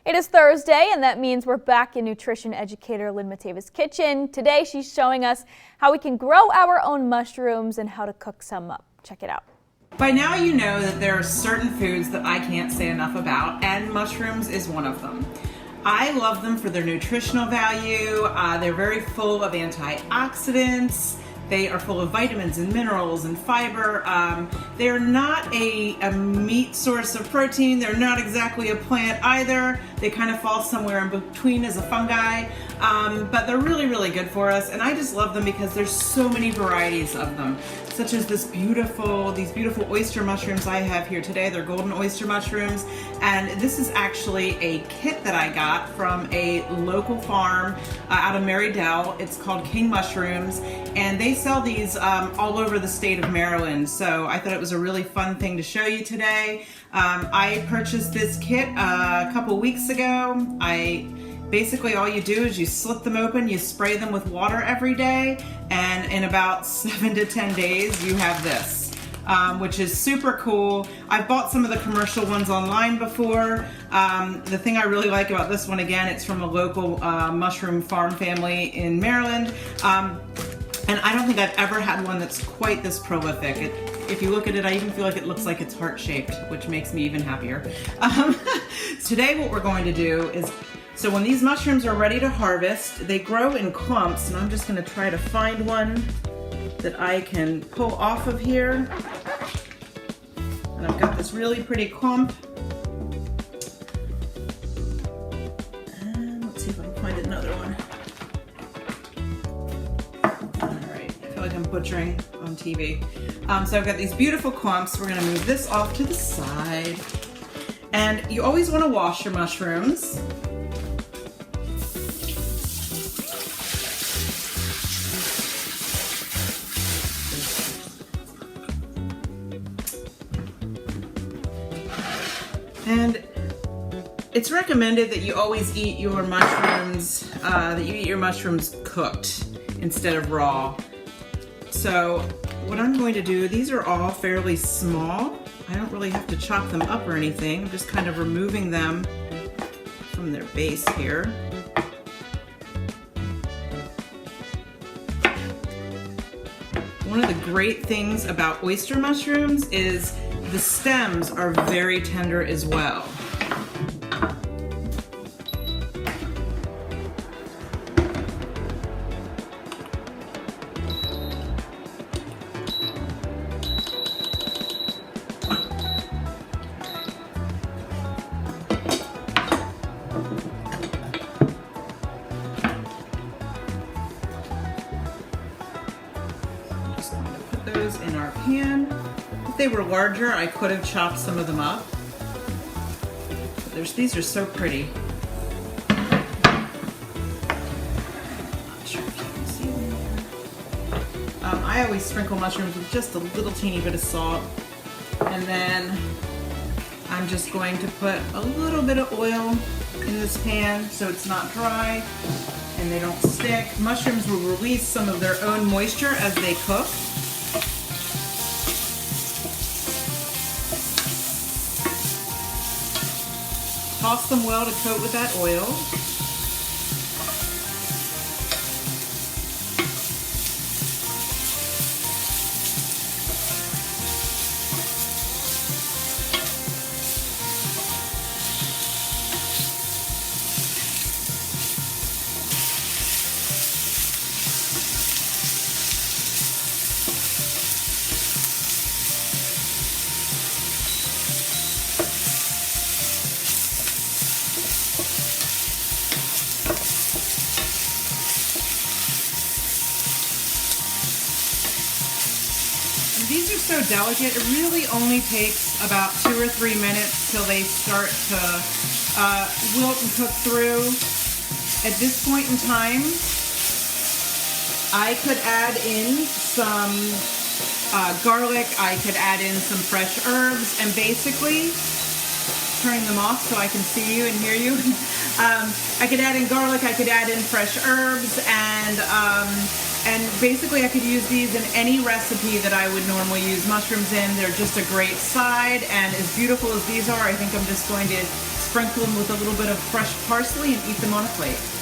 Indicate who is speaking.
Speaker 1: It is Thursday, and that means we're back in Nutrition Educator Lynn Matava's kitchen. Today, she's showing us how we can grow our own mushrooms and how to cook some up. Check it out.
Speaker 2: By now you know that there are certain foods that I can't say enough about, and mushrooms is one of them. I love them for their nutritional value. They're very full of antioxidants. They are full of vitamins and minerals and fiber. They're not a meat source of protein. They're not exactly a plant either. They kind of fall somewhere in between as a fungi. But they're really, really good for us. And I just love them because there's so many varieties of them, such as these beautiful oyster mushrooms I have here today. They're golden oyster mushrooms. And this is actually a kit that I got from a local farm out of Marydell. It's called King Mushrooms. And they sell these all over the state of Maryland. So I thought it was a really fun thing to show you today. I purchased this kit a couple weeks ago. Basically all you do is you slit them open, you spray them with water every day, and in about 7 to 10 days you have this, which is super cool. I've bought some of the commercial ones online before. The thing I really like about this one, again, it's from a local mushroom farm family in Maryland. And I don't think I've ever had one that's quite this prolific. If you look at it, I even feel like it looks like it's heart-shaped, which makes me even happier. Today what we're going to do is, so when these mushrooms are ready to harvest, they grow in clumps, and I'm just going to try to find one that I can pull off of here. And I've got this really pretty clump. And let's see if I can find another one. Alright, I feel like I'm butchering on TV. So I've got these beautiful clumps. We're going to move this off to the side. And you always want to wash your mushrooms. And it's recommended that you always eat your mushrooms, cooked instead of raw. So what I'm going to do, these are all fairly small. I don't really have to chop them up or anything. I'm just kind of removing them from their base here. One of the great things about oyster mushrooms is the stems are very tender as well. Just going to put those in our pan. If they were larger, I could have chopped some of them up. But these are so pretty. Not sure if you can see them there. I always sprinkle mushrooms with just a little teeny bit of salt. And then I'm just going to put a little bit of oil in this pan so it's not dry and they don't stick. Mushrooms will release some of their own moisture as they cook. Toss them well to coat with that oil. These are so delicate, it really only takes about 2 or 3 minutes till they start to wilt and cook through. At this point in time, I could add in some garlic, I could add in some fresh herbs, and basically, turning them off so I can see you and hear you. I could add in garlic, I could add in fresh herbs, and basically I could use these in any recipe that I would normally use mushrooms in. They're just a great side, and as beautiful as these are, I think I'm just going to sprinkle them with a little bit of fresh parsley and eat them on a plate.